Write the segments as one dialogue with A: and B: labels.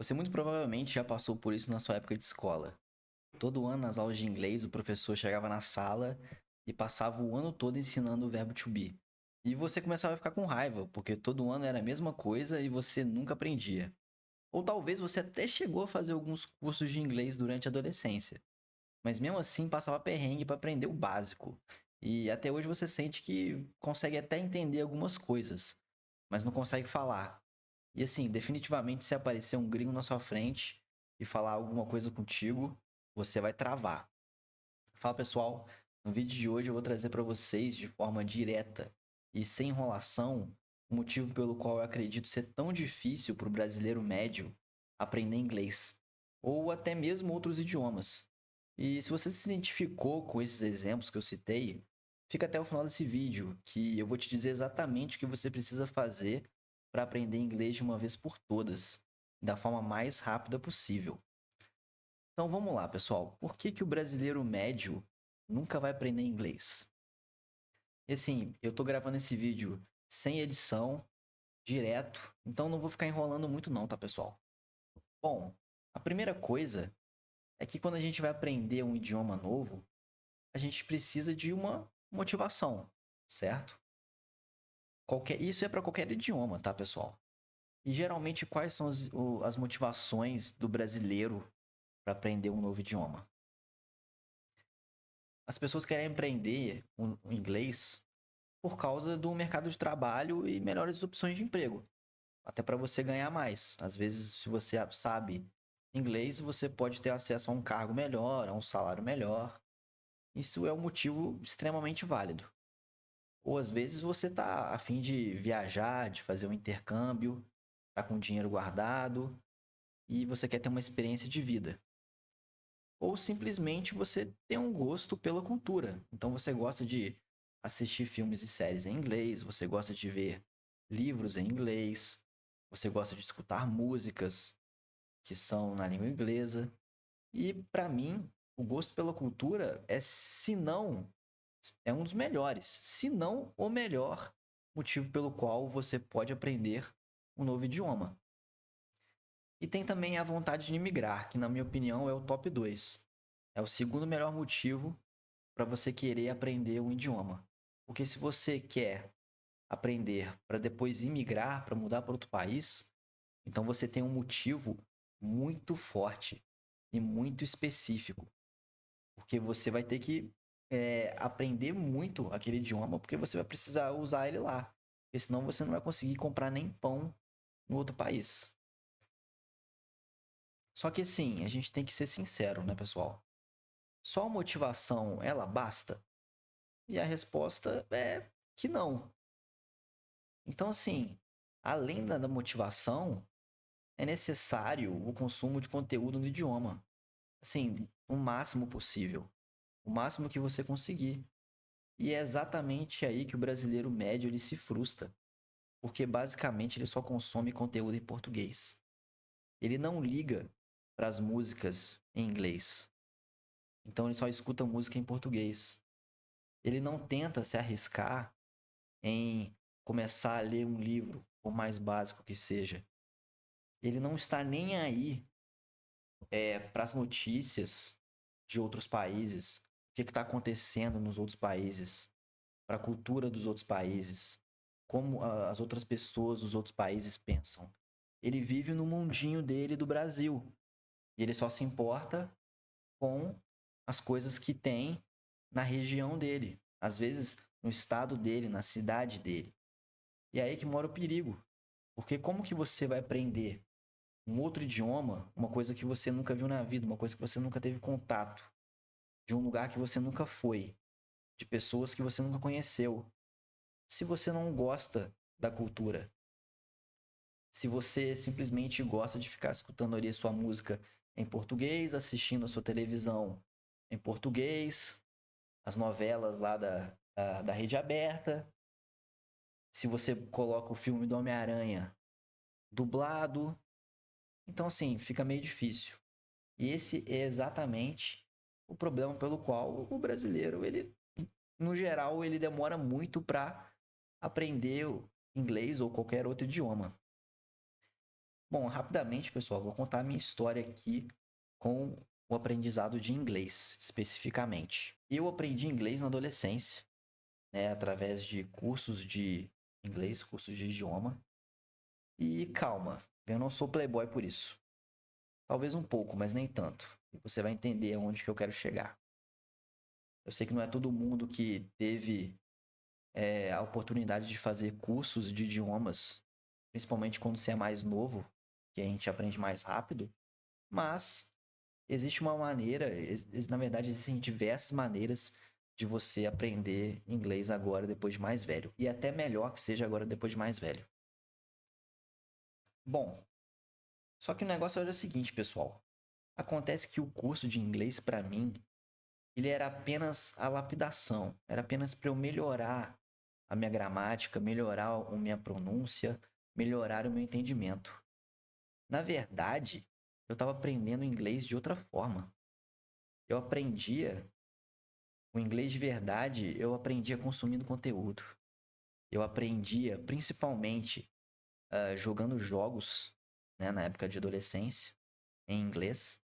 A: Você muito provavelmente já passou por isso na sua época de escola. Todo ano, nas aulas de inglês, o professor chegava na sala e passava o ano todo ensinando o verbo to be. E você começava a ficar com raiva, porque todo ano era a mesma coisa e você nunca aprendia. Ou talvez você até chegou a fazer alguns cursos de inglês durante a adolescência, mas mesmo assim passava perrengue para aprender o básico. E até hoje você sente que consegue até entender algumas coisas, mas não consegue falar. E assim, definitivamente, se aparecer um gringo na sua frente e falar alguma coisa contigo, você vai travar. Fala pessoal, no vídeo de hoje eu vou trazer para vocês de forma direta e sem enrolação o motivo pelo qual eu acredito ser tão difícil para o brasileiro médio aprender inglês ou até mesmo outros idiomas. E se você se identificou com esses exemplos que eu citei, fica até o final desse vídeo que eu vou te dizer exatamente o que você precisa fazer para aprender inglês de uma vez por todas, da forma mais rápida possível. Então vamos lá, pessoal. Por que o brasileiro médio nunca vai aprender inglês? E assim, eu tô gravando esse vídeo sem edição, direto, então não vou ficar enrolando muito não, tá, pessoal? Bom, a primeira coisa é que quando a gente vai aprender um idioma novo, a gente precisa de uma motivação, certo? Isso é para qualquer idioma, tá, pessoal? E geralmente quais são as motivações do brasileiro para aprender um novo idioma? As pessoas querem aprender o inglês por causa do mercado de trabalho e melhores opções de emprego. Até para você ganhar mais. Às vezes, se você sabe inglês, você pode ter acesso a um cargo melhor, a um salário melhor. Isso é um motivo extremamente válido. Ou às vezes você está a fim de viajar, de fazer um intercâmbio, está com dinheiro guardado e você quer ter uma experiência de vida. Ou simplesmente você tem um gosto pela cultura. Então você gosta de assistir filmes e séries em inglês, você gosta de ver livros em inglês, você gosta de escutar músicas que são na língua inglesa. E para mim, o gosto pela cultura é, se não, é um dos melhores, se não o melhor motivo pelo qual você pode aprender um novo idioma. E tem também a vontade de imigrar, que na minha opinião é o top 2. É o segundo melhor motivo para você querer aprender um idioma. Porque se você quer aprender para depois imigrar, para mudar para outro país, então você tem um motivo muito forte e muito específico. Porque você vai ter que aprender muito aquele idioma, porque você vai precisar usar ele lá. Porque senão você não vai conseguir comprar nem pão no outro país. Só que assim, a gente tem que ser sincero, né, pessoal? Só a motivação, ela basta? E a resposta é que não. Então, assim, além da motivação, é necessário o consumo de conteúdo no idioma. Assim, o máximo possível. O máximo que você conseguir. E é exatamente aí que o brasileiro médio ele se frustra. Porque basicamente ele só consome conteúdo em português. Ele não liga para as músicas em inglês. Então ele só escuta música em português. Ele não tenta se arriscar em começar a ler um livro, por mais básico que seja. Ele não está nem aí para as notícias de outros países, o que está acontecendo nos outros países, para a cultura dos outros países, como as outras pessoas dos outros países pensam. Ele vive no mundinho dele do Brasil. E ele só se importa com as coisas que tem na região dele. Às vezes, no estado dele, na cidade dele. E é aí que mora o perigo. Porque como que você vai aprender um outro idioma, uma coisa que você nunca viu na vida, uma coisa que você nunca teve contato, de um lugar que você nunca foi, de pessoas que você nunca conheceu, se você não gosta da cultura? Se você simplesmente gosta de ficar escutando ali a sua música em português, assistindo a sua televisão em português, as novelas lá da rede aberta, se você coloca o filme do Homem-Aranha dublado, então assim, fica meio difícil. E esse é exatamente o problema pelo qual o brasileiro, ele, no geral, ele demora muito para aprender o inglês ou qualquer outro idioma. Bom, rapidamente, pessoal, vou contar a minha história aqui com o aprendizado de inglês, especificamente. Eu aprendi inglês na adolescência, né, através de cursos de inglês, cursos de idioma. E calma, eu não sou playboy por isso. Talvez um pouco, mas nem tanto. E você vai entender aonde que eu quero chegar. Eu sei que não é todo mundo que teve a oportunidade de fazer cursos de idiomas, principalmente quando você é mais novo, que a gente aprende mais rápido, mas existe uma maneira, na verdade existem diversas maneiras de você aprender inglês agora depois de mais velho, e até melhor que seja agora depois de mais velho. Bom, só que o negócio é o seguinte, pessoal. Acontece que o curso de inglês para mim, ele era apenas a lapidação, era apenas para eu melhorar a minha gramática, melhorar a minha pronúncia, melhorar o meu entendimento. Na verdade, eu estava aprendendo inglês de outra forma. Eu aprendia o inglês de verdade, eu aprendia consumindo conteúdo. Eu aprendia principalmente jogando jogos, né, na época de adolescência, em inglês.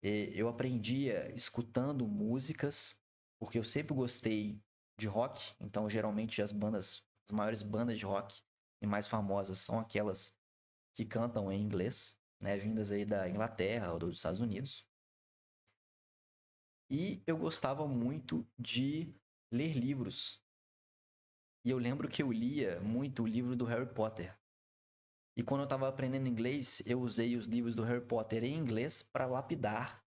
A: E eu aprendia escutando músicas, porque eu sempre gostei de rock, então geralmente as maiores bandas de rock e mais famosas são aquelas que cantam em inglês, né, vindas aí da Inglaterra ou dos Estados Unidos. E eu gostava muito de ler livros. E eu lembro que eu lia muito o livro do Harry Potter. E quando eu estava aprendendo inglês, eu usei os livros do Harry Potter em inglês para lapidar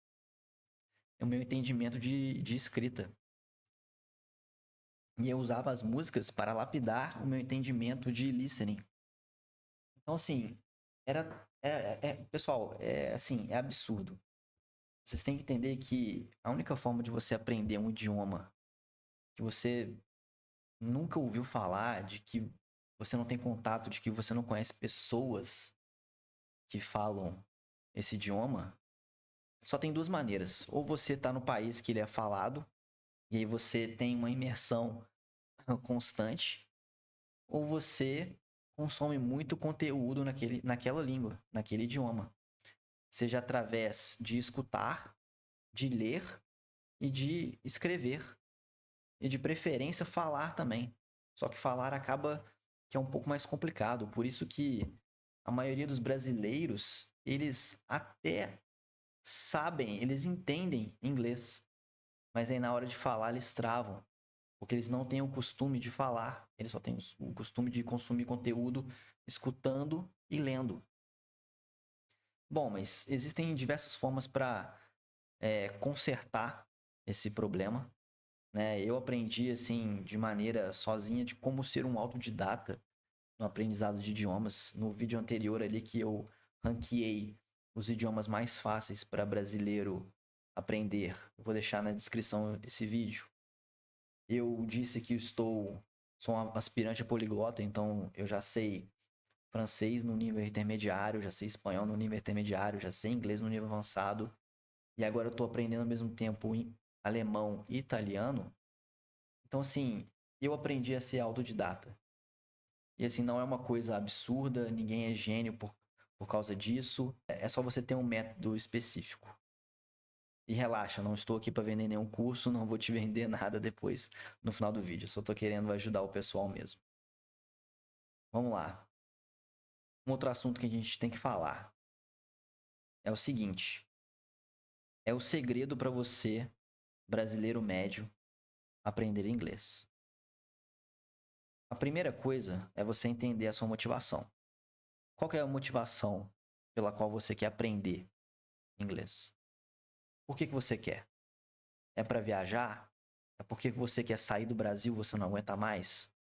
A: o meu entendimento de escrita. E eu usava as músicas para lapidar o meu entendimento de listening. Então, assim, pessoal, assim, é absurdo. Vocês têm que entender que a única forma de você aprender um idioma que você nunca ouviu falar, de que você não tem contato, de que você não conhece pessoas que falam esse idioma, só tem duas maneiras. Ou você está no país que ele é falado, e aí você tem uma imersão constante, ou você consome muito conteúdo naquela língua, naquele idioma. Seja através de escutar, de ler e de escrever. E de preferência falar também. Só que falar acaba que é um pouco mais complicado. Por isso que a maioria dos brasileiros, eles até sabem, eles entendem inglês. Mas aí na hora de falar eles travam. Porque eles não têm o costume de falar. Eles só têm o costume de consumir conteúdo escutando e lendo. Bom, mas existem diversas formas para consertar esse problema, né? Eu aprendi assim de maneira sozinha de como ser um autodidata no aprendizado de idiomas. No vídeo anterior ali que eu ranqueei os idiomas mais fáceis para brasileiro aprender. Eu vou deixar na descrição esse vídeo. Eu disse que sou um aspirante a poliglota, então eu já sei francês no nível intermediário, já sei espanhol no nível intermediário, já sei inglês no nível avançado. E agora eu estou aprendendo ao mesmo tempo alemão e italiano. Então, assim, eu aprendi a ser autodidata. E, assim, não é uma coisa absurda, ninguém é gênio por causa disso. É só você ter um método específico. E relaxa, não estou aqui para vender nenhum curso, não vou te vender nada depois no final do vídeo. Só estou querendo ajudar o pessoal mesmo. Vamos lá. Um outro assunto que a gente tem que falar é o seguinte: é o segredo para você, brasileiro médio, aprender inglês. A primeira coisa é você entender a sua motivação. Qual que é a motivação pela qual você quer aprender inglês? Por que você quer? É para viajar? É porque você quer sair do Brasil, você não aguenta mais?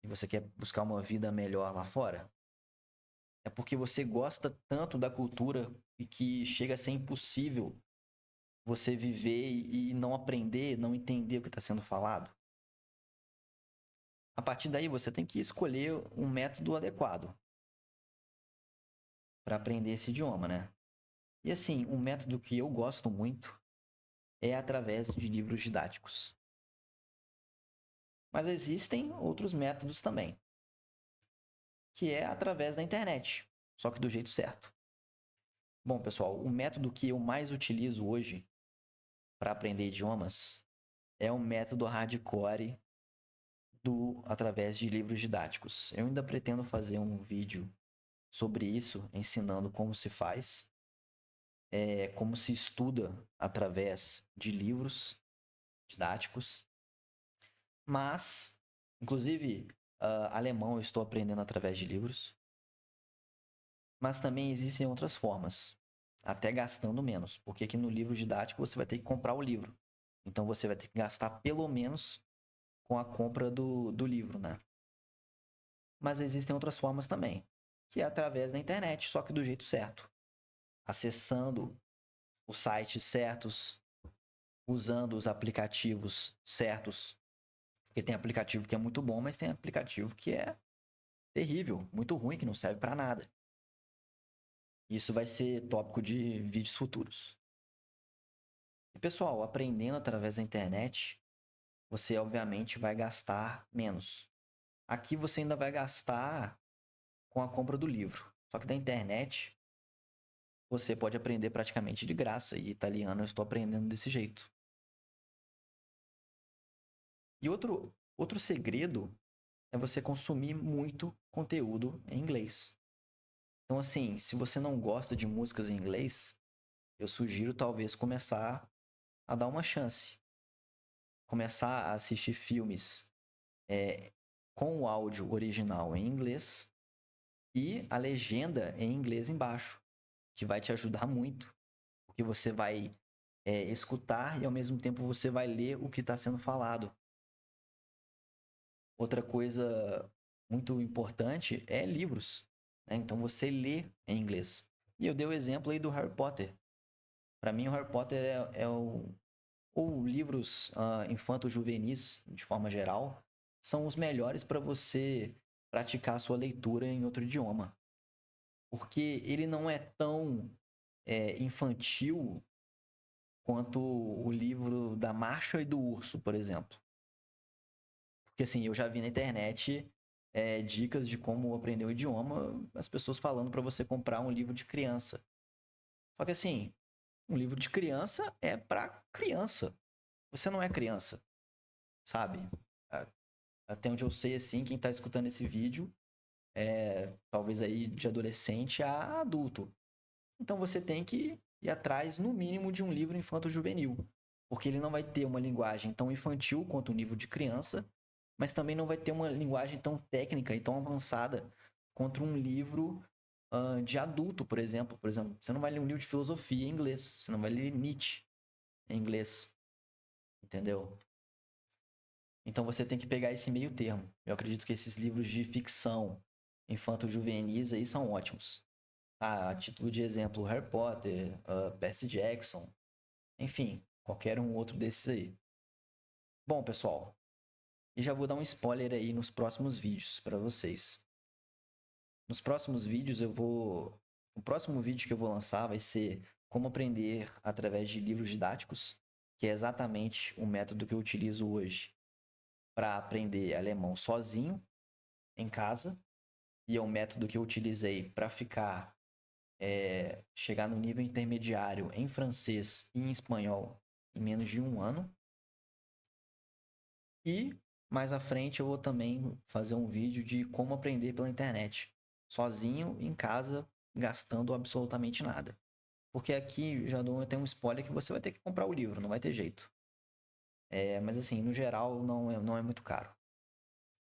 A: E você quer buscar uma vida melhor lá fora? É porque você gosta tanto da cultura e que chega a ser impossível você viver e não aprender, não entender o que está sendo falado? A partir daí, você tem que escolher um método adequado para aprender esse idioma, né? E assim, um método que eu gosto muito é através de livros didáticos. Mas existem outros métodos também, que é através da internet. só que do jeito certo. Bom, pessoal, o método que eu mais utilizo hoje para aprender idiomas é o método hardcore através de livros didáticos. Eu ainda pretendo fazer um vídeo sobre isso, ensinando como se faz, como se estuda através de livros didáticos. Mas, inclusive, alemão eu estou aprendendo através de livros. Mas também existem outras formas, até gastando menos, porque aqui no livro didático você vai ter que comprar o livro. Então você vai ter que gastar pelo menos com a compra do livro, né? Mas existem outras formas também, que é através da internet, só que do jeito certo. Acessando os sites certos, usando os aplicativos certos. Porque tem aplicativo que é muito bom, mas tem aplicativo que é terrível, muito ruim, que não serve para nada. Isso vai ser tópico de vídeos futuros. E pessoal, aprendendo através da internet, você obviamente vai gastar menos. Aqui você ainda vai gastar com a compra do livro. Só que da internet você pode aprender praticamente de graça. E italiano eu estou aprendendo desse jeito. E outro segredo é você consumir muito conteúdo em inglês. Então, assim, se você não gosta de músicas em inglês, eu sugiro talvez começar a dar uma chance. Começar a assistir filmes com o áudio original em inglês e a legenda em inglês embaixo, que vai te ajudar muito, porque você vai escutar e ao mesmo tempo você vai ler o que está sendo falado. Outra coisa muito importante é livros, né? Então você lê em inglês. E eu dei o exemplo aí do Harry Potter. Para mim, o Harry Potter ou livros infanto-juvenis, de forma geral, são os melhores para você praticar a sua leitura em outro idioma. Porque ele não é tão infantil quanto o livro da Marcha e do Urso, por exemplo. Porque assim, eu já vi na internet dicas de como aprender o idioma, as pessoas falando para você comprar um livro de criança. Só que assim, um livro de criança é para criança. Você não é criança, sabe? Até onde eu sei, assim, quem tá escutando esse vídeo talvez aí de adolescente a adulto. Então você tem que ir atrás, no mínimo, de um livro infanto-juvenil. Porque ele não vai ter uma linguagem tão infantil quanto o nível de criança, mas também não vai ter uma linguagem tão técnica e tão avançada quanto um livro de adulto, por exemplo. Por exemplo, você não vai ler um livro de filosofia em inglês, você não vai ler Nietzsche em inglês, entendeu? Então você tem que pegar esse meio termo. Eu acredito que esses livros de ficção infanto-juvenis aí são ótimos. A título de exemplo, Harry Potter, Percy Jackson, enfim, qualquer um outro desses aí. Bom, pessoal, e já vou dar um spoiler aí nos próximos vídeos para vocês. Nos próximos vídeos o próximo vídeo que eu vou lançar vai ser como aprender através de livros didáticos, que é exatamente o método que eu utilizo hoje para aprender alemão sozinho em casa, e é o método que eu utilizei para chegar no nível intermediário em francês e em espanhol em menos de um ano. E mais à frente eu vou também fazer um vídeo de como aprender pela internet, sozinho, em casa, gastando absolutamente nada. Porque aqui já dou até um spoiler que você vai ter que comprar o livro, não vai ter jeito. Mas assim, no geral, não é muito caro.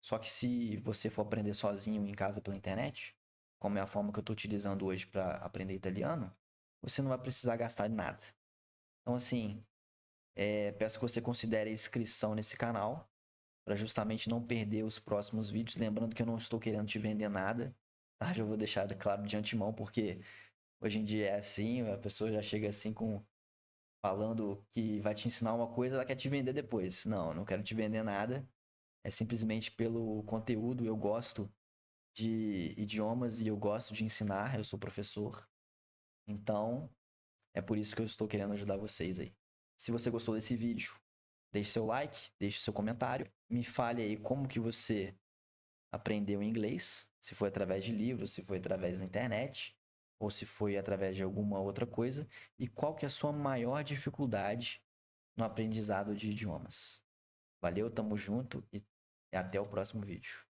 A: Só que se você for aprender sozinho em casa pela internet, como é a forma que eu estou utilizando hoje para aprender italiano, você não vai precisar gastar de nada. Então, assim, peço que você considere a inscrição nesse canal para justamente não perder os próximos vídeos. Lembrando que eu não estou querendo te vender nada, tá? Já vou deixar claro de antemão, porque hoje em dia é assim, a pessoa já chega assim falando que vai te ensinar uma coisa, ela quer te vender depois. Não, eu não quero te vender nada. É simplesmente pelo conteúdo, eu gosto de idiomas e eu gosto de ensinar, eu sou professor. Então, é por isso que eu estou querendo ajudar vocês aí. Se você gostou desse vídeo, deixe seu like, deixe seu comentário, me fale aí como que você aprendeu inglês, se foi através de livros, se foi através da internet, ou se foi através de alguma outra coisa, e qual que é a sua maior dificuldade no aprendizado de idiomas. Valeu, tamo junto e até o próximo vídeo.